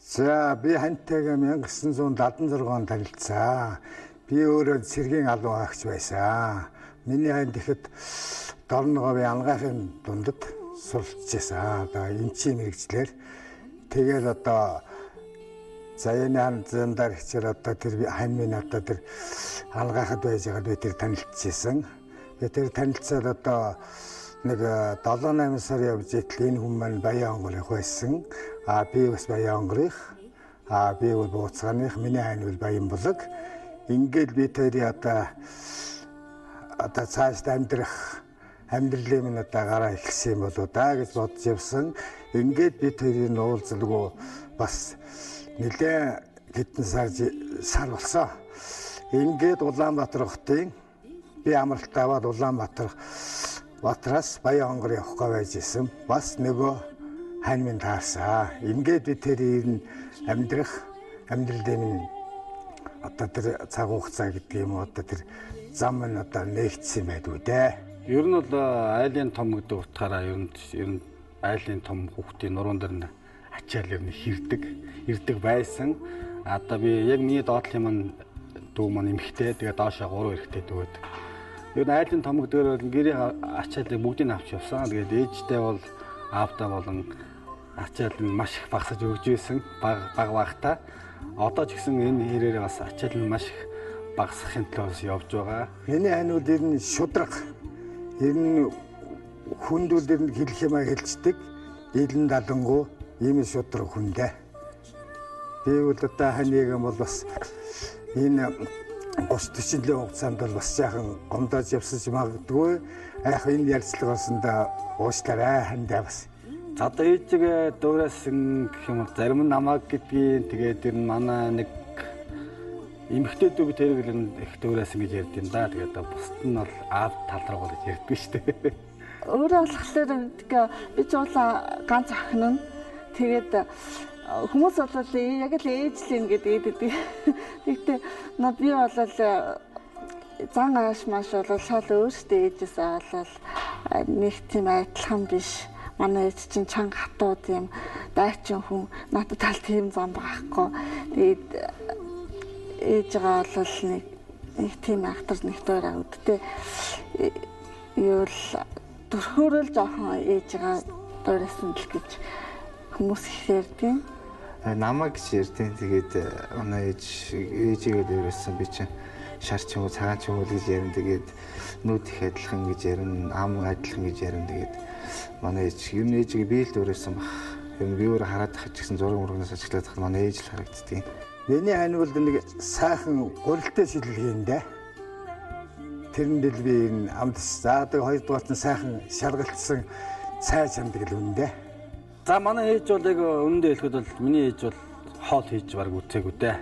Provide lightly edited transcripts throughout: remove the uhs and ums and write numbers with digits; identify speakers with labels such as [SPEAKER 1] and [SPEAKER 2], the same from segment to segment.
[SPEAKER 1] За би хантайгаа 1976 онд танилцсан. Би өөрөө цэргийн албан хаагч байсан. Миний ханд ихэд Дорноговын ангахын дундад суралцжсэн. Одоо эмчийн мэрэгчлэр тэгээд одоо заяаны ханзандар хичээл одоо тэр хань минь одоо тэр ангахад байж байгаад би тэр танилцчихсан. Би тэр танилцаад одоо нэг 7-8 сар явж итэл энэ хүн маань Баян онгорыг байсан. Би бас Баян онгорыг. Би бол Бууцгааных, миний хань бол Баян булаг. Ингээд би тэрий одоо цааш амьдралын минь одоо гараа эхэлсэн юм болоо да гэж бодож явсан. Ингээд би тэрийг уулзалгүй бас нэлээ хэдэн сар болсон. Ингээд Улаанбаатар хотын би амралт аваад Улаанбаатараас Баян онгор явахгүй байж исэн. Бас нөгөө хань минь таарсан. Ингээд би тэрийг амьдралын минь одоо тэр цаг хугацаа гэдэг юм одоо тэр зам нь одоо нэгдсэн байдгүй дээ.
[SPEAKER 2] Ер нь бол айлын том гэдэг утгаараа ер нь айлын том хүүхдийн нуруунд дэр ачаал ер нь ирдэг байсан. Одоо би яг миний доотлын маань дүү маань эмхтэй тэгээ доошоо 3 эрэгтэй дүүд. Ер нь айлын том гэдгээр бол гэрийн ачаалыг бүгдийг авч явсан. Тэгээд ээжтэй бол аавтай болон ачаал нь маш их багасж өгж байсан баг багтаа. Одоо ч гэсэн энэ хэрээр бас ачаал нь маш их багасхын төлөөс явж байгаа.
[SPEAKER 1] Миний хань бол ер нь шудраг. Ер нь хүнд үл ер нь хэлэх юмаа хэлцдэг. Илэн далангуу ийм шудраг хүндээ. Би бол одоо ханыг бол бас энэ 30-40 жилийн хугацаанд бол бас яахан гомдож явсаж магадгүй. Яг энэ ярилцлагаасанда уучлаарай хандаа бас.
[SPEAKER 2] Одоо ээжигээ дуурайсан гэх юм бол зарим нь намайг гэдгийг тэгээд ер нь манай нэг эмэгтэй дүү тэрийг л их дуурайсан гэж ярьд юм да. Тэгээд бусд нь бол аав тал руу гэж ярьдгүй шүү дээ.
[SPEAKER 3] Өөрөө болохоор би ч бол ганц охин нь тэгээд хүмүүс бол яг л ээжлэн гэдэг. Тэгтээ би бол зан ааш маш бол шал өөртөө ээжээсээ бол нэг тийм адилхан биш. Манай ээж чинь чанга хатууд юм дайчин хүн надад тал тийм зам байхгүй. Тэгээд ээжгаа бол нэг тийм ахтар нэг дөрөө үдтэй юу л төрхөөрөл жоохон ээжгаа дөрөөсөн л гэж хүмүүс их ярьдیں۔
[SPEAKER 4] Намайг гэж ярьдیں۔ Тэгээд манай ээжигээ дөрөөсөн би чинь шар ч юм уу цагаан ч юм уу гэж ярина. Тэгээд нүд их адилхан гэж ярина, ам адилхан гэж ярина. Тэгээд манай ээж ер нь ээжигээ би л дөрөөсөн баг. Ер нь би өөрөө хараад тахад ч гэсэн зураг мургнаас ажиглаад тахад манай ээж л харагддیں۔
[SPEAKER 1] Миний хань бол нэг сайхан гурилтай шилжилгээндээ. Тэрэн дээр би энэ амдс заадаг хоёрдугаарт нь сайхан шалгалтсан цай чамдаг л үндэ.
[SPEAKER 2] За манай ээж бол яг үнэндээ хэлэхэд бол миний ээж бол хоол хийж бараг үцээгүй дээ.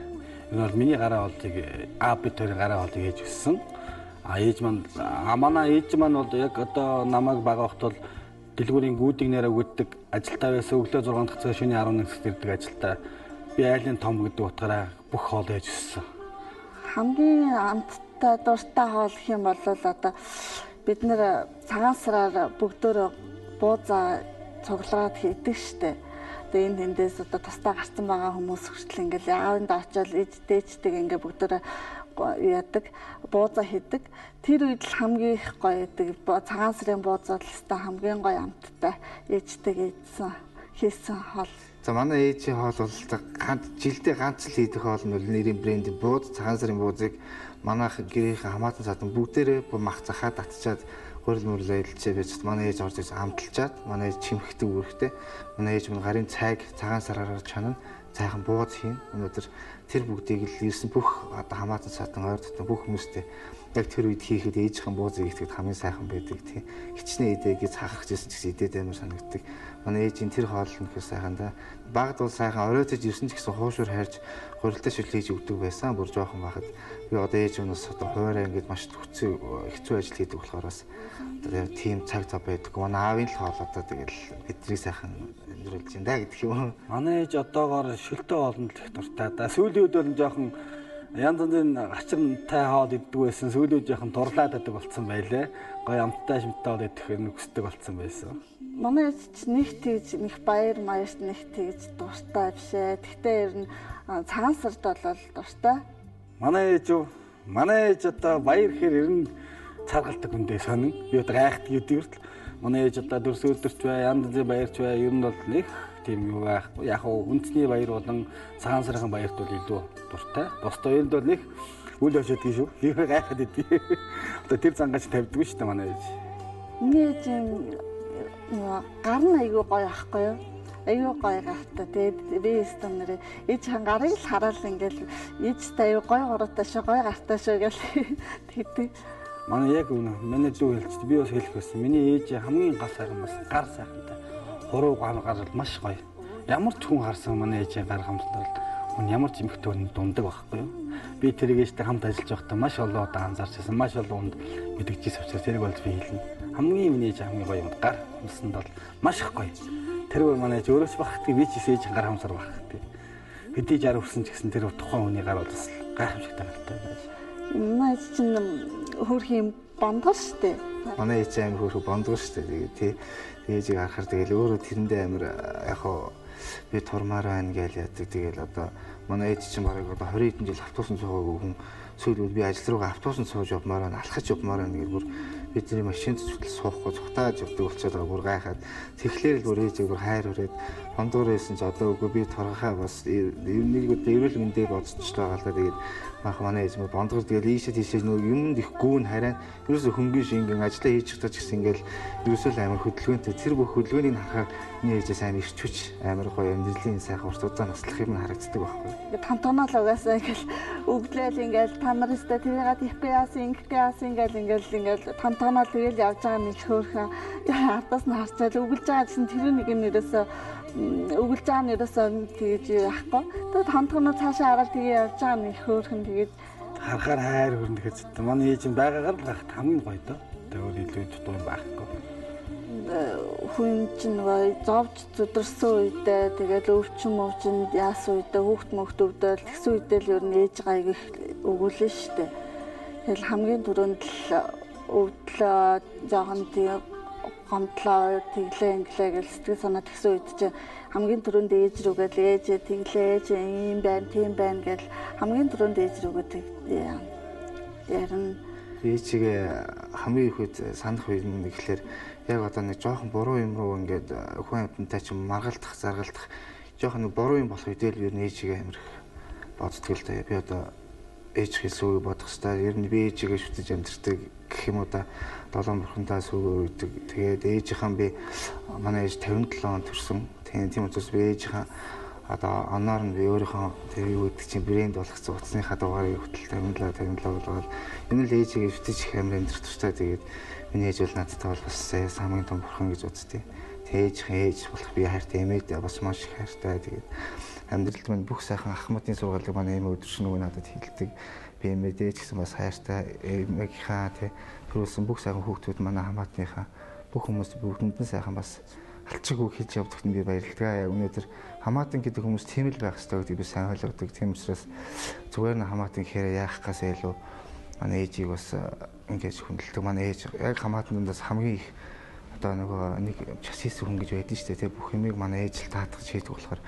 [SPEAKER 2] Энэ бол миний гараа хоолтыг аав бид хоёрын гараа хоолтыг хийж өссөн. Ээж маань манай ээж маань бол яг одоо намайг бага хот бол дэлгүүрийн гүйдэг нэрээ өгдөг ажилтаа байсан. Өглөө 6 дахь цаг шөнийн 11 цагт ирдэг ажилтаа. Би айлын том гэдэг утгаараа бүх хоол хийж өссөн.
[SPEAKER 3] Хамгийн амттай дуртай хоол гэх юм бол одоо бид нэр цагаан сараар бүгдөө буузаа цуглаад хийдэг штэ. Тэгээ энэ тэндээс одоо тусдаа гарсан байгаа хүмүүс хүртэл ингээл аавд очиод ээжтэйчдэг ингээ бүгдөө яадаг буузаа хийдэг. Тэр үед л хамгийн их гоё гэдэг цагаан сарын буузаа л өстой хамгийн гоё амттай ээжтэйг хийсэн хоол.
[SPEAKER 4] За манай ээжийн хоол бол жилдээ ганц л хийдэг хоол нь нэрийн брэнд бууз цагаан сарын буузыг манайх гэрийнхэн хамаатан садан бүгдээрээ мах захаа татчаад хурал мөрлөө илчээ байж манай ээж орж ирж амталчаад манай ээж чимхдэг үүрэгтэй манай ээж мань гарын цайг цагаан сараар чанана цайхан бууз хийн өнөөдөр тэр бүгдийг л ирсэн бүх одоо хамаатан садан ойр дотор бүх хүмүүстэй яг тэр үед хийхэд ээжийнхэн буузыг итгэхэд хамгийн сайхан байдаг тийм хичнээн эдээгээ цаахж ирсэн ч гэсэн идээд амар санагддаг. Манай ээжийн тэр хоол нь их сайхан да. Багд бол сайхан оройтож ирсэн ч гэсэн хуушур хайрж гурилтай шүлж хийж өгдөг байсан. Бүр жоохон байхад би одоо ээж өнөөс одоо хуурай ингээд маш хэцүү ажил хийдэг болохоор бас одоо тийм цаг цав байдаг. Манай аавын л хоол одоо тэгэл бидний сайхан амьдруулж байна да гэдэг юм.
[SPEAKER 2] Манай ээж одоогоор шөлтөө хоолнд л их дуртай. Да сүүлийн үед бол жоохон янз бүрийн гачимтай хоол иддэг байсан. Сүүлийн үед жоохон дурлаад байдаг болсон байлээ. Гоё амттай шимттэй хоол идэх нь хүсдэг болсон байсан.
[SPEAKER 3] манай ээж нэг тэгж нэг баяр маярт нэг тэгж дуртай биш ээ. Гэхдээ ер нь цагаан сард бол дуртай.
[SPEAKER 2] Манай ээж одоо баяр гэхээр ер нь царгалдаг хүндээ сонин. Би одоо гайхдаг гэдэг үртэл манай ээж одоо дөрс өдөрч бай, янз янзын баярч бай, ер нь бол нэг тийм юу байхгүй. Яг хөө үндэсний баяр болон цагаан сарын баярт бол илүү дуртай. Босдоо энд бол нэг үл өшөөдгий шүү. Би гайхаад идэв. Одоо тэр цангаач тавьдгүй шүү дээ манай ээж.
[SPEAKER 3] Миний ээж гар нь айгүй гоё ахгүй юу? Айгүй гоё гахтай. Тэгээд би стандараа ээж гарыг л хараад ингээл ээжтэй аюу гоё гуруутай шүү, гоё гартай шүү гэл тэгдэг.
[SPEAKER 2] Манай яг үнэ манай дүү хэлчихсэн. Би бас хэлэх байсан. Миний ээж хамгийн гал сайхан бас гар сайхантай. Хуруу гар маш гоё. Ямар ч хүн харсан манай ээжийн гар хамснаар хүн ямар ч эмхтэй хүн дундаг байхгүй юу? Би тэрийг ээжтэй хамт ажиллаж байхдаа маш олон удаа анзаарч байсан. Маш олон хүнд мэдгчээс учраас тэрийг бол би хэлнэ. Хамгийн миний ээж хамгийн гоё юм. Гар хамсанд бол маш их гоё. Тэр бүр манай ээж өөрөөс бахдаг, би ч ээж гар хамсаар бахдаг. Хэдий 60 хүрсэн ч гэсэн тэр тухайн хүний гар бол бас гайхамшигтай гартай байж.
[SPEAKER 3] Манай ээж чинь хөрх юм бондгол штэ.
[SPEAKER 4] Манай ээж амир хөрх бондгол штэ. Тэгээ тий ээжийг харахаар тэгэл өөрөө тэрэндээ амир яг хоо би турмаар байна гэж яадаг. Тэгэл одоо манай ээж чинь барыг одоо 20 хэдэн жил автобусанд суугаагүй хүн сүүлүүд би ажил руугаа автобусанд сууж явмаар байна, алхаж явмаар байна гэж бүр бидний машинд зүтгэл суухгүй цухтааж явдаг болчиход байгаа бүр гайхаад тэгэхээр л бүр ээжийг бүр хайр хүрээд хондуур байсан ч одоо үгүй би турхаа бас нэг удаа эрүүл мэндээ бодчихлоо байгаа л да. Тэгээд мах манай ээж мө бондгор тэгэл ийшээ тийшээ нөгөө юмд их гүүн хараа ерөөсө хөнгөн шингэн ажиллаа хийж чадаж гэсэн ингээл ерөөсөө л амар хөдөлгөөнтэй тэр бүх хөдөлгөөнийг харахаар миний ээжээс амар ирчвч амар гоё амьдралын сайхан урт удаа наслах юм харагддаг байхгүй.
[SPEAKER 3] Ингээд тантонол угаасаа ингээл өгдлээл ингээл та нар өстө тэрийгээ тийхгүй яасан ингээл тантонол тэгэл явж байгаа нэг хөөрхөн ардаас нь харцаад өгүүлж байгаа гэсэн тэр нэг юм ерөөсөө өгүүлж байгаа нь ерөөсөө тэгэж яахгүй. Тэгээд тантонол цаашаа хараад тэгээ явж байгаа нэг хөөрхөн тэгээд
[SPEAKER 2] харахаар хайр хүрнэ гэхэд манай ээж нь байгаагаар л гахт хамгийн гоё доо. Тэгээд илүү дутуу юм байхгүй.
[SPEAKER 3] Хүн чинь нөгөө зовж зүдэрсэн үедээ тэгээд өвчин яасан үедээ хүүхд мөхд өвдөл тэгсэн үедээ л ер нь ээж гайг их өгүүлэн штэ. Тэгэл хамгийн түрүүнд л өвдлөө жоохон тийм гомдлоо тэглээ инглээ гэж сэтгэл санаа тэгсэн үед чинь хамгийн түрүүнд ээж рүүгээ л ээж тэглээ ээж юм байна тийм байна гэж хамгийн түрүүнд ээж рүүгээ ярина.
[SPEAKER 4] Ээжигээ хамгийн их үед санах үед нь гэхэлэр яг одоо нэг жоохон буруу юм руу ингээд хүн амьтантай ч маргалдах заргалдах жоохон нэг буруу юм болох үедээ л ер нь ээжигээ амирх боддог л да. Би одоо ээж хэлсэн үг бодох хэвээр ер нь би ээжигээ шүтэж амьдэрдэг гэх юм уу да. Долоон бурхантаа сүгөө үйдэг. Тэгээд ээжийнхэн би манай ээж 57 онд төрсөн. Тийм учраас би ээжийнхэн одоо оноор нь би өөрийнхөө тэр юу гэдэг чинь брэнд болгоцсон утасныхаа дугаарыг хөтөл 57 болгоод энэ л ээжигээ шүтэж их амир амьдэрч тустай. Тэгээд миний ээж бол надтай бол бас хамгийн том бурхан гэж үзтээ. Ээж болох би хайртай эмээд бас маш их хайртай. Тэгээд амьдралд минь бүх сайхан ахмадын сургаалыг манай эмээ өдөршин нөгөө надад хэлдэг. Би эмээд ээж гэсэн бас хайртай эмээгийнхаа төрүүлсэн бүх сайхан хүүхдүүд манай хамаатныхаа бүх хүмүүс бүгдэнд нь сайхан бас алчиг үг хийж явдагт нь би баярлалаа. Өнөөдөр хамаатан гэдэг хүмүүс тийм л байх ёстой гэдгийг би сайн ойлгодог. Тийм учраас зүгээр нь хамаатан гэхээр яах гасаа илүү манай ээжийг бас ингэж хүндэлдэг. Манай ээж яг хамаатнаас хамгийн их одоо нөгөө нэг часис хүн гэж байдэн шүү дээ. Тэ бүх юмыг манай ээж л таатгаж хийдэг болохоор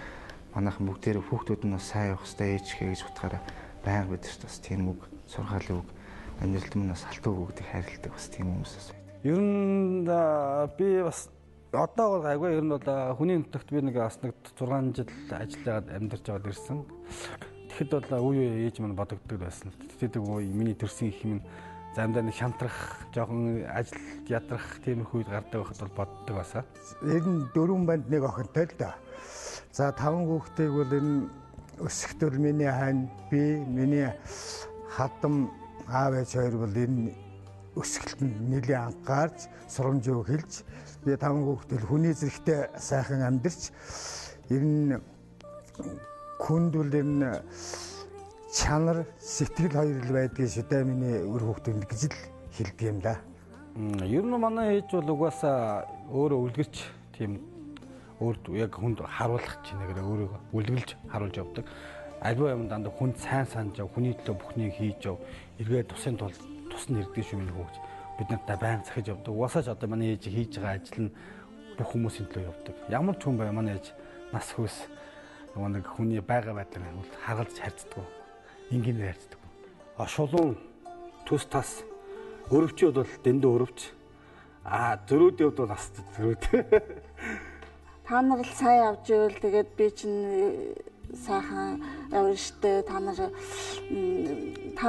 [SPEAKER 4] манайхан бүгдээрээ хүүхдүүд нь бас сайн явах хэрэгтэй ээж гэж утгаараа байнга бид ч бас тийм үг сургаалын үг амьдралд нь бас алтан үг гэдэг хайрладаг бас тийм хүмүүс бас байдаг.
[SPEAKER 2] Ер нь би бас одоо гайгүй ер нь бол хүний нутагт би нэг бас нэг 6 жил ажиллаад амьдарч байгаад ирсэн. Тэгэхэд бол үе ээж минь бодогддог байсан. Тэдэг үе миний төрсөн их юм замдаа нэг шантрах, жоохон ажил ядрах тиймэрхүү үед гардаг байхад бол боддог басаа.
[SPEAKER 1] Ер нь 4 банд нэг охинтой л да. За 5 хүүхдийг бол энэ өсөختөр миний хань би миний хадам аав ээж хоёр бол энэ өсгөлтөнд нэлийн анхаарч сургамж өг хэлж би 5 хүүхдэл хүний зэрэгтэй сайхан амьдарч ер нь хүнд бол энэ чанар сэтгэл хоёр л байдгийг шүү дээ миний өр хүүхдүүд гэж л хэлдэг юм да.
[SPEAKER 2] Ер нь манай ээж бол угаасаа өөрөө үлгэрч тийм өөрт яг хүнд харуулах чинээгээр өөрийгөө үлгэлж харуулж явдаг. Альва юм дандаа хүнд сайн санаж яв, хүний төлөө бүхнийг хийж яв, эргээд тусын тулд тус нь ирдэг шүү миний хөөж. Бид нартай байнга захиж явдаг. Угаасаа ч одоо манай ээж хийж байгаа ажил нь бүх хүмүүсийн төлөө явдаг. Ямар ч хүн бай манай ээж нас хөөс нэг хүний байга байдлаар хагалж харьцдаг. Энгийнээр харьцдаг. Шулуун төс тас өрөвчүүд бол дэндүү өрөвч. Зөрүүдийн хувьд бол нас зөрүүд.
[SPEAKER 3] Та нар л сайн явж ивэл тэгээд би чинь сайхан явна штэ. Та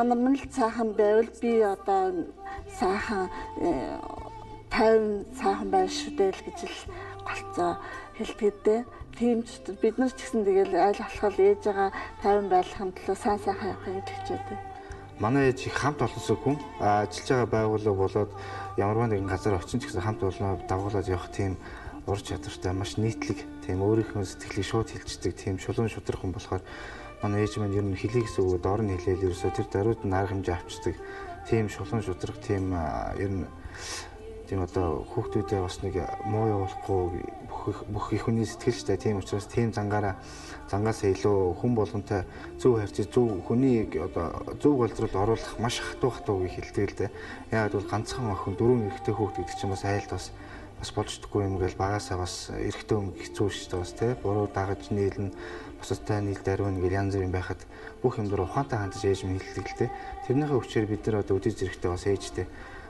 [SPEAKER 3] нар мань л сайхан байвал би одоо сайхан 50 сайхан байна шүү дээ л гэж л голцоо хэлтгэдээ. Тийм ч бид нар ч гэсэн тэгэл айл болохол ээжээгээ 50 байлгахын төлөө сайн сайхан явахыг хичээдэг.
[SPEAKER 4] Манай ээж их хамт олонсоо хүн ажиллаж байгаа байгууллага болоод ямарваа нэгэн газар очин ч гэсэн хамт олноо дагуулад явах тийм ур чадвартай маш нийтлэг тийм өөрийнхөө сэтгэлийг шууд хэлцдэг тийм шулуун шудраг хүн болохоор манай ээж маань ер нь хэлийг зүгөө доор нь хэлээл ерөөсөө тэр даруйд нь арга хэмжээ авчдаг тийм шулуун шудраг тийм ер нь тийм одоо хүүхдүүдээ бас нэг муу явуулахгүй бүх их хүний сэтгэлжтэй тийм учраас тийм зангаас илүү хүн болгонтой зөв харьцаж зөв хүнийг одоо зөв голдролд оруулах маш хатуу хэлдэг л дээ. Яагаад бол ганцхан охин 4 эрэгтэй хүүхд гэдэг чинь бас айлт бас болждоггүй юм гээл багасаа бас эрэгтэй хүн хэцүү шүү дээ бас тий. Буруу дагаж нийлнэ бусадтай нийл даруйна гэл янз бүрийн байхад бүх юм дээр ухаантай хандаж ээж минь хэлдэг л дээ. Тэрнийхээ хүчээр бид нар одоо үдий зэрэгтэй бас ээжтэй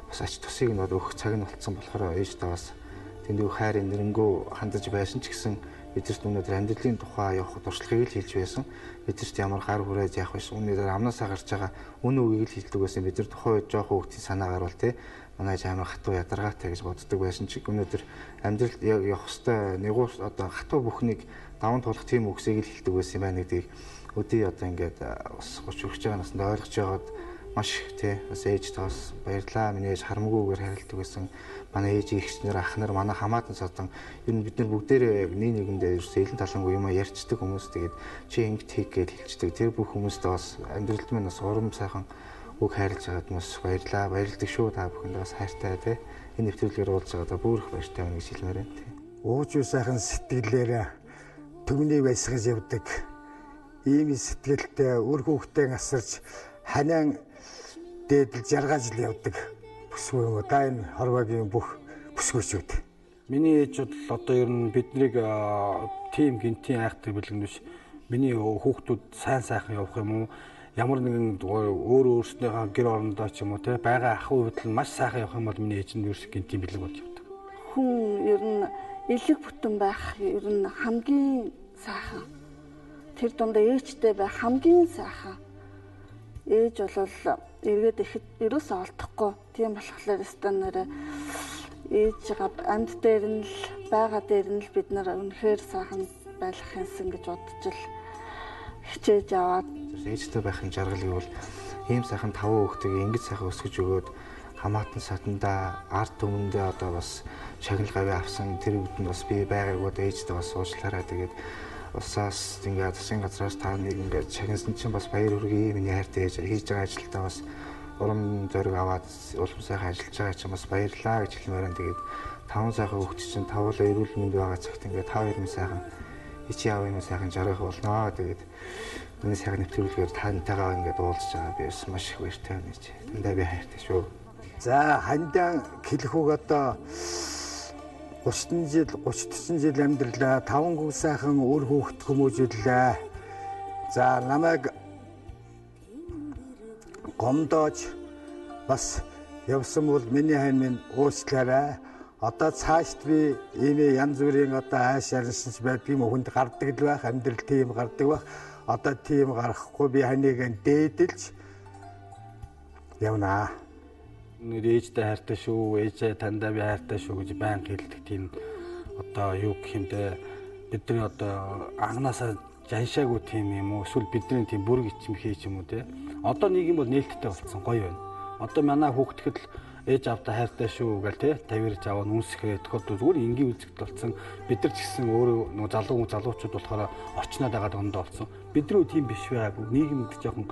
[SPEAKER 4] бас ач тусыг нь өгөх цаг нь болцсон болохоор ээжтэй бас тэндүү хайр энэрэнгөө хандаж байсан ч гэсэн бидэрт өнөөдөр амьдралын тухай явах туршлагыг л хэлж байсан. Бидэрт ямар гар хүрээд явах биш. Өнөөдөр амнаасаа гарч байгаа үн үгийг л хэлдэг байсан. Бид нар тухайн үед жоох хүүхдийн санаагаар бол тий манай амар хатуу ядаргаатай гэж боддог байсан чиг өнөөдөр амьдралд явах хэвээр нэгуус одоо хатуу бүхнийг даван туулах тийм үгсийг л хэлдэг байсан юм байна гэдгийг өдий одоо ингээд бас 30 хүрч байгаа наснд ойлгож байгаад маш их тий бас ээжтэй бас баярлаа. Миний ээж харамгүйгээр харилдаг байсан. Манай ээж ихснэр ах нар манай хамаатан садан ер нь бид нар бүгдээрээ нэг нэгэндээ ерөөсөө элен талангүй юм ярьцдаг хүмүүс тэгээд чи ингэж хийх гэж хэлцдэг. Тэр бүх хүмүүстээ бас амьдралд минь бас урам сайхан үг хайрлаж байгаад бас баярлаа. Баярлдаг шүү та бүхэнд бас хайртай тий. Энэ нэвтрүүлгээр уулзж байгаадаа бүр их баяртай байна гэж хэлмээр байна тий.
[SPEAKER 1] Уужуу сайхан сэтгэлээр төмний байсгаж явдаг. Ийм сэтгэлтэй үр хүүхдээ асарч ханиан дээдэл жаргаж л явдаг бүсгүй юм да энэ хорвогийн бүх бүсгүйчүүд.
[SPEAKER 2] Миний ээж бол одоо ер нь биднийг тим гинтийн айхдаг бэлгэн биш. Миний хүүхдүүд сайн сайхан явах юм уу? Ямар нэгэн өөрснийхөө гэр орондоо ч юм уу те байгаа ахуй хувьд маш сайхан явах юм бол миний ээж нь ерөөс гинтийн бэлэг болж явдаг.
[SPEAKER 3] Хүн ер нь элэг бүтэн байх ер нь хамгийн сайхан. Тэр дундаа ээжтэй байх хамгийн сайхан. Ээж бол эргээд ихэд ерөөсөө олдохгүй. Тийм болохоор стандараа ээжгээ амьд дээр нь л байгаа дээр нь л бид нар үнэхээр сайхан байх юмсан гэж бодож л хичээж аваад
[SPEAKER 4] ээжтэй байхын жаргалыг бол ийм сайхан 5 хүүхдийг ингэж сайхан өсгөж өгөөд хамаатан сатандаа ард түмэндээ одоо бас шагнал гавь авсан тэр үгэнд бас би байгаагууд ээжтэй бас уучлаарай тэгээд усаас ингээд засгийн газраас та нэг ингээд шагнасан чинь бас баяр хүргэе миний хайртай ээж хийж байгаа ажилдаа бас урам зориг аваад улам сайхан ажиллаж байгаа чинь бас баярлаа гэж хэлмээр байна. Тэгээд 5 сайхан хүүхд чинь тавуулаа эрүүл мэнд байгаа цагт ингээд 5 2 сайхан ичи аав юм сайхан жаргах болно. Тэгээд миний сайхан нэвтрүүлгээр тантай ингээд уулзж байгаа би бас маш их баяртай байна гэж. Тандаа би хайртай шүү.
[SPEAKER 1] За хандан хэлэхүүг одоо 30 жил амьдралаа 5 хүүхд сайхан үр хүүхд хүмүүжүүллээ. За намайг гомдоож бас явсан бол миний хань минь уучлаарай. Одоо цаашд би ийм янз бүрийн одоо ааш арилсанч байдаг юм хүнд гардаг л байх амьдрал тийм гардаг байх. Одоо тийм гарахгүй би ханыг дээдэлж явнаа.
[SPEAKER 2] Ээжтэй хайртай шүү, ээжээ тандаа би хайртай шүү гэж байнга хэлдэг тийм одоо юу гэх юм бэ? Бидний одоо анханасаа жаншаагүй тийм юм уу? Эсвэл бидний тийм бүрэг ичмхий ч юм уу те. Одоо нэг юм бол нээлттэй болсон гоё байна. Одоо манай хүүхдгэд л ээж авдаа хайртай шүү гэл те тавирж аваа нүнсэхээ тэгэхээр зүгээр энгийн үзэгдэл болсон. Бид нар ч гэсэн өөрөө нөгөө залуучууд болохоор орчноод байгаа дондоо болсон. Бидний тийм биш байгаагүй. Нийгэмд жоохон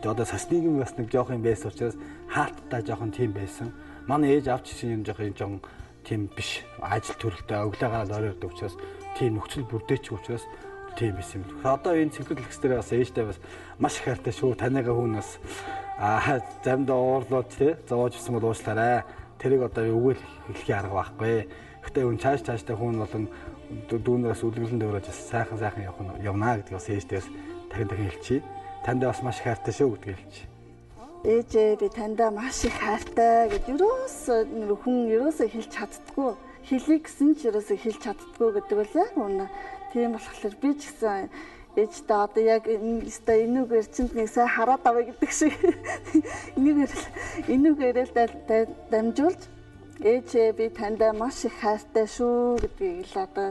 [SPEAKER 2] одоо сас нийгэм бас нэг жоох юм байсан учраас хаалттай жоохон тийм байсан. Манай ээж авч ирсэн юм жоохон тийм биш. Ажил төрөлтэй өглөөгаар оройрдог учраас тийм нөхцөл бүрдээч учраас тийм байсан юм. Одоо энэ цэнхэр лекс дээр бас ээжтэй бас маш их хайртай шүү. Таныгаа хүн бас замд уурлууд тий зовоож ирсэн бол уучлаарай. Тэрийг одоо үгүй хэлхий арга байхгүй. Гэтэ хүн цааштай хүн болон дүүнээс үлгэлэн дөөрөж сайхан явна гэдгийг бас ээждээс дахин хэлчихье. Танд бас маш хайртай шүү гэдгийг хэлчихье.
[SPEAKER 3] Ээжээ би таньдаа маш их хайртай гэж ерөөсөө хэлж чаддгүй. Хэлий гэсэн ч ерөөсөө хэлж чаддгүй гэдэг бол яг үнэ. Тийм болохоор би ч гэсэн ээжтэй одоо яг энүүгээр чинь нэг сайн хараад авъя гэдэг шиг энүүгээрээ дамжуулж ээжээ би таньдаа маш их хайртай шүү гэдгийг л одоо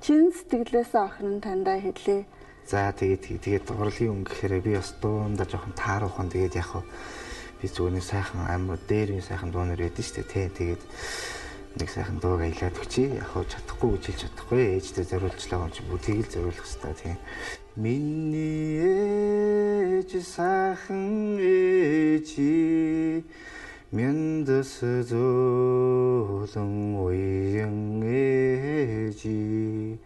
[SPEAKER 3] чин сэтгэлээсээ охин таньдаа хэлээ.
[SPEAKER 4] За тэгээд урлагийн өнгө гэхээр би бас дуундаа жоохон тааруухан тэгээд яг би зүгээр сайхан амар дээр сайхан дуунаар байдаг шүү дээ тий. Тэгээд нэг сайхан дууг аялаад өгчий. Яг чадахгүй гэж хэлж чадахгүй. Ээжтэй зориулчлаа юм чи бүгдийг л зориулах хэрэгтэй тий. Миний ээж сайхан ээжи 면дэс зөөлөн уян ээжи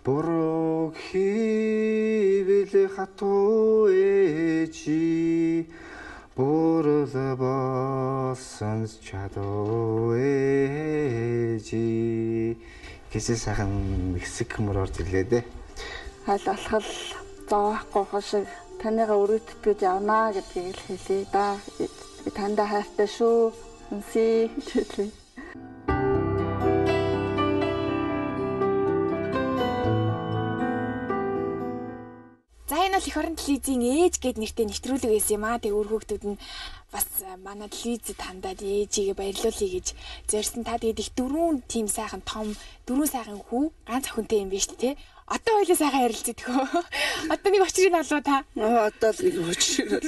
[SPEAKER 4] Борог хийвэл хатуу ээжи Борол басан чадуу ээжи гэсэн сайхан Мексик мөр орж ирлээ дээ.
[SPEAKER 3] Хайл алхал зоохгүй хошиг таныгаа өрөөтгөж явна гэдгийг л хэлээ да. Би таньдаа хайртай шүү. Үнсээ хэлээ.
[SPEAKER 5] За энэ бол эх орон телевизийн ээж гэд нэртэй нэвтрүүлэг байсан юм аа. Тэгээ өөр хүүхдүүд нь бас манай телевизэд хандаад ээжигээ баярлуулъя гэж зорьсон. Та тэгээд их дөрвөн тим сайхан том дөрвөн сайхан хүү ганц охинтой юм биш үү те? Одоо хоёлаа сайхан ярилцдаг хөө. Одоо нэг очрыг алуу та.
[SPEAKER 6] Одоо л нэг очрыг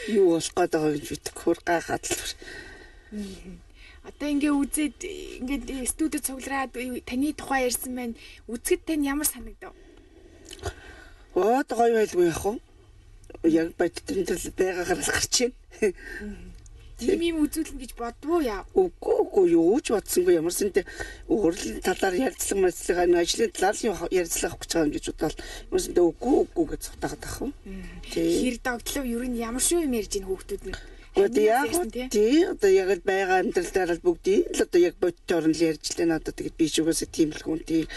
[SPEAKER 6] юу болох гээд байгаа гэж битгэхүр гайхаад л.
[SPEAKER 5] Одоо үзээд студид цуглараад таны тухай ярьсан байна. Үзэхэд тань ямар санагдав?
[SPEAKER 6] Одоо гоё байлгүй яах вэ? Яг байттрал байгаагаараас гарч байна.
[SPEAKER 5] Тийм үзүүлнэ гэж бодвоо яа.
[SPEAKER 6] Үгүй юу ч бодсонгүй ямарсан тэ өөрлөлийн талаар ярилцлага ажлын талаар ярилцлага авах гэж байгаа юм гэж бодвол ямарсан тэ үгүй гэж цутаагаад ах.
[SPEAKER 5] Хэр догтлоо ер нь ямар шүү юм ярьж ийн хүүхдүүд нь.
[SPEAKER 6] Одоо яг л байгаа амьдралдаа л бүгдийг л одоо яг бодтоор нь л ярьж лээ надад тэгээд би ч угаасаа тийм л хүн тий.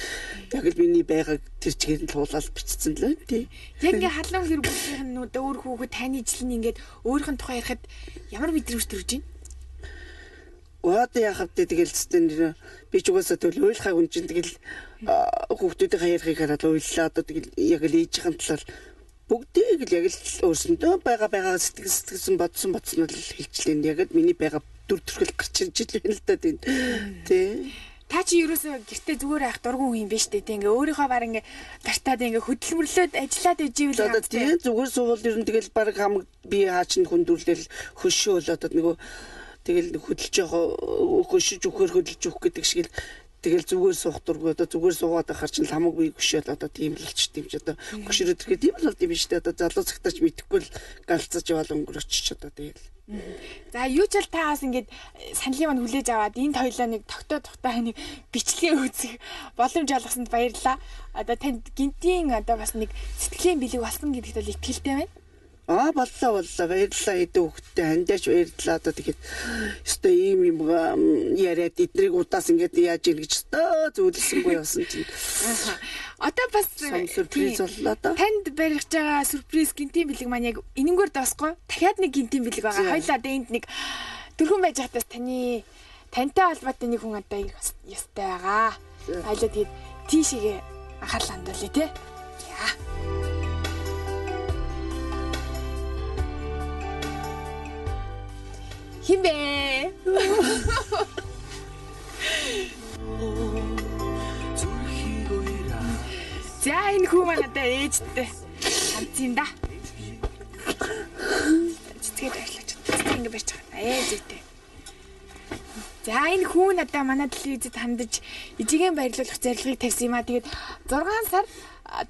[SPEAKER 6] Яг л миний байгааг тэр чигээр нь туулаад бичсэн л тий.
[SPEAKER 5] Яг ингээ халуун хэр бүлгийн нь өөр хүүхэд таны ижил нь ингээд өөрийнх нь тухай ярихад ямар мэдрэмж төрж байна?
[SPEAKER 6] Одоо яхав тэгэл зүтэн би ч угаасаа тэгэл ойлгохаа хүн чинь тэгэл хүүхдүүдийн ярихыг хараад ойллаа одоо тэгэл яг л ээжийн талаар бүгдийг л яг л өөрсөндөө байгаа сэтгэсэн бодсон нь л хэлжлээ. Яг л миний байгаа дүр төрхөл гарч ирж л байна л да тийм. Тий.
[SPEAKER 5] Та чи ерөөсөө гэртээ зүгээр байх дургүй хүн юм биш үү? Ингээ өөрийнхөө баг ингээ гартаад ингээ хөдөлмөрлөөд ажиллаад иживэл
[SPEAKER 6] одоо тий зүгээр суувал ер нь тэгэл баг хамаг би хаач нь хүндүрлэл хөшөөл одоо нөгөө тэгэл хөдөлж явах хөшөж өгөх гэдэг шиг л тэгэл зүгээр суух дургүй одоо зүгээр суугаад ахаар чинь хамаг бие гүшээл одоо тийм л болчт юм чи одоо гүшрээд ирэхэд тийм л болд юм биш үү одоо залуу цагтаач мэдэхгүй л галцаж яваал өнгөрөөч одоо тэгэл.
[SPEAKER 5] За юу ч л таас ингээд саналын мань хүлээж аваад энд хоёлоо нэг тогтоо нэг бичлэгээ үзэх боломж олгосонд баярлалаа. Одоо танд гинтийн одоо бас нэг сэтгэлийн бэлэг болсон гэдэгт бол итгэлтэй байна.
[SPEAKER 6] Боллоо баярлалаа эдэн хүүхдтэй хандаач баярлалаа одоо тэгээд өстой ийм юм яриад эднийг удаас ингээд яаж ийн гэж өстой зөвлөсөнгүй явсан чинь.
[SPEAKER 5] Одоо бас
[SPEAKER 6] сюрприз боллоо да.
[SPEAKER 5] Танд барих байгаа сюрприз гинтийн бэлэг маань яг энэнгээр доосгоо дахиад нэг гинтийн бэлэг байгаа. Хоёлаа одоо энд нэг дөрвөн байж хатаас тантай холбоотой нэг хүн одоо ястай байгаа. Хоёлаа тэгээд тийшээгээ анхаарал хандуулъя те. Яа. Химбэ. За энэ хүү маань одоо ээжтэй хамт юм да. Цэцгээд ажиллаж байна. Ингэ барьж байгаа. Ээжтэй. За энэ хүү надаа манай телевизэд хандаж ижигийн баярлуулах зорилгыг тавьсан юм а. Тэгээд 6 сар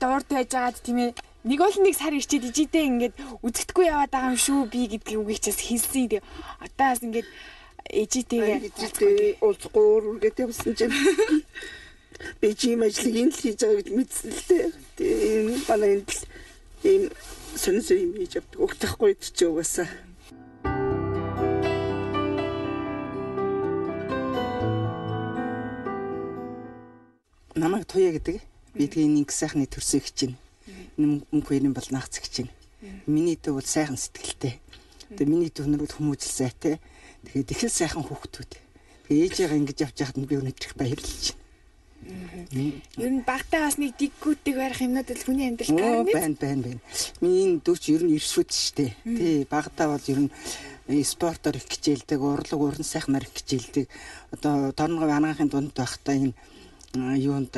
[SPEAKER 5] дуурд байж байгаад тийм ээ. Нэг бол нэг сар ирчээд ижидээ ингээд үзэгдэхгүй яваад байгаа юм шүү би гэдгийг үгийг чаас хэлсэн. Тэгээ одоо бас ингээд ижидээ
[SPEAKER 6] уулзахгүй үргээд явсан чинь би чим ажлыг энэ л хийж байгаа гэж мэдсэн л дээ. Тэгээ манай энэ ийм сонир юм хийж авдаг. Өгтөхгүй ч угаасаа. Туяа гэдэг. Би тэгээ нэг сайхны төрсөй гэж байна. Мөнх хоёрын бол нагц гэж байна. Миний дүү бол сайхан сэтгэлтэй. Тэгээ миний дүүнэр бол хүмүүжил сайтай. Тэгээд их л сайхан хүүхдүүд. Тэгээ ээжээгээ ингэж явж байхад би өнөдөрх баярлж байна.
[SPEAKER 5] Ер нь багтаа бас нэг диггүүтэг барих юмнууд л хүний амьдрал
[SPEAKER 6] байна. Миний дүү чи ер нь иршүүд штэ. Тий, багтаа бол ер нь спортоор их хичээлдэг, урлаг уран сайхнаар их хичээлдэг. Одоо Торногов анагаахын дунд байхдаа энэ юунд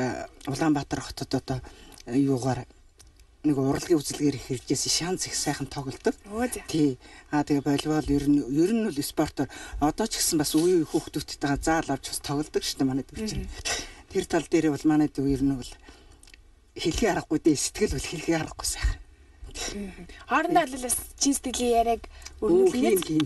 [SPEAKER 6] Улаанбаатар хотод одоо юугаар нэг урлагийн үзлэгээр хэрэгжсэн шанс их сайхан тоглодог. Тий. Тэгээ волейбол ер нь бол спортоор одоо ч гэсэн бас үе хүүхдүүдтэйгээ заал авч бас тоглодог шүү дээ манай дүү чинь. Тэр тал дээр бол манай дүү ер нь бол хэлхий аргагүй дээ, сэтгэл бол хэлхий аргагүй сайхан.
[SPEAKER 5] Хоорондоо л бас чин сэтгэлийн яриаг өрнүүлээд.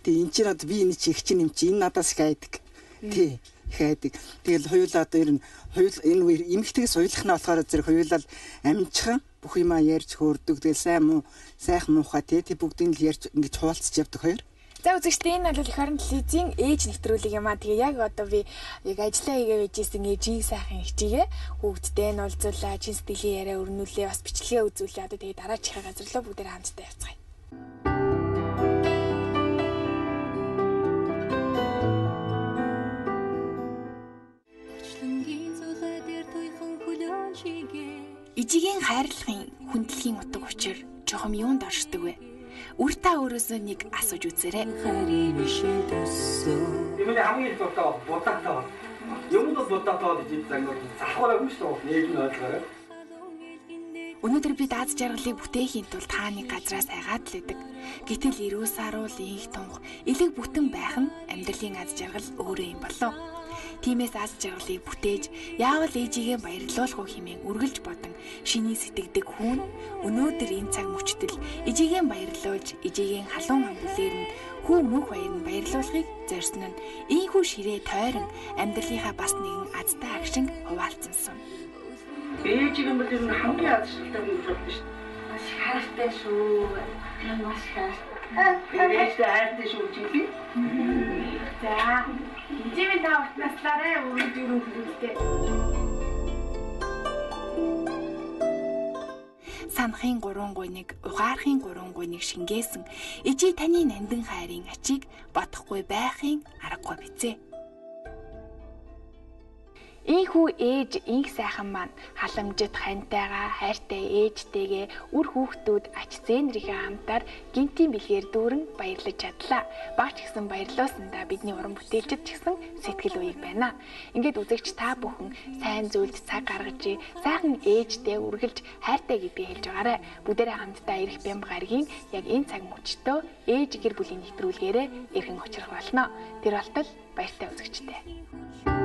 [SPEAKER 6] Тий, энэ чинь одоо би энэ чи их чинь юм чи энэ надаас их айдаг. Тий. Хайдаг. Тэгэл хоёулаа одоо ер нь энэ эмэгтэйгээс уйлахна болохоор зэрэг хоёулаа амжихан бүх юмаа ярьж хөөрдөг. Тэгэл сайхан муухай тий бүгдийг л ярьж ингэж хуваалцж явдаг хоёр.
[SPEAKER 5] За үзэгчдээ энэ бол их орон телевизийн ээж нэвтрүүлэг юм аа. Тэгээ яг одоо би яг ажиллаа хийгээ байжсэн ээжийн сайхан хичээгээ хүүхдтэй нь уулзуулаа, чин сэтгэлийн яриа өрнүүлээ, бас бичлэгээ үзүүлээ. Одоо тэгээ дараачихаа газарлаа бүгдээр хамтдаа явцгаая. Ижигийн хайрлагын хүндлэгийн утга учир жохом юунд оршдог вэ? Үр та өөрөөсөө нэг асууж үзээрэй.
[SPEAKER 2] Эмээ хамгийн их дуртай будаатай. Юмд будаатай гэж зангууд залхуураагүй шүү дээ. Нэг нь ойлгоорой.
[SPEAKER 5] Өнөөдөр би дааз жаргалыг бүтээхийн тулд та нэг газраас хайгаад л идэг. Гэтэл эрүү саруул инх тунх элэг бүтэн байх нь амьдралын аз жаргал өөрөө юм болов. Тиймээс аз жаргалыг бүтээж яавал ээжигээ баярлуулах хэмээн үргэлж бодон шиний сэтгэдэг хүн өнөөдөр энэ цаг мөчтөл ээжигээ баярлуулж ээжигийн халуун амбулээр нь хүү мөнх баяр нь баярлуулахыг зорьсон нь ийхүү ширээ тойрон амьдралынхаа бас нэгэн азтай агшин хуваалцсан сум.
[SPEAKER 6] Ээжигийн бол энэ хамгийн аз жаргалтай хүн болж байна шүү дээ.
[SPEAKER 3] Маш хайртай шүү. Маш хайртай.
[SPEAKER 6] Ээжтэй хайртай шүү чи.
[SPEAKER 5] За Ижимэн та уртнаслаарай өргөж өргөлтэй. Санахын 3 гуйныг, угаархын 3 гуйныг шингээсэн ижи таны нандин хайрын ачийг бодохгүй байхын аргагүй бизээ. Ийхүү ээж инх сайхан маань халамжит хантайгаа хайртай ээжтэйгээ үр хүүхдүүд ач зээнрийнхээ хамтаар гинтийн бэлгээр дүүрэн баярлаж чадлаа. Багч гэсэн баярлуулсандаа бидний уран бүтээлчд ч гэсэн сэтгэл үеиг байна. Ингээд үзэгч та бүхэн сайн зүйлд цаг гаргаж сайхан ээжтэй үргэлж хайртай гэдгийг хэлж байгаарай. Бүгдээрээ хамтдаа ирэх бямб гаргийн яг энэ цаг мөчтөө ээж гэр бүлийн нэвтрүүлгээрээ эргэн учрах болно. Тэр болтол баяртай үзэгчтэй.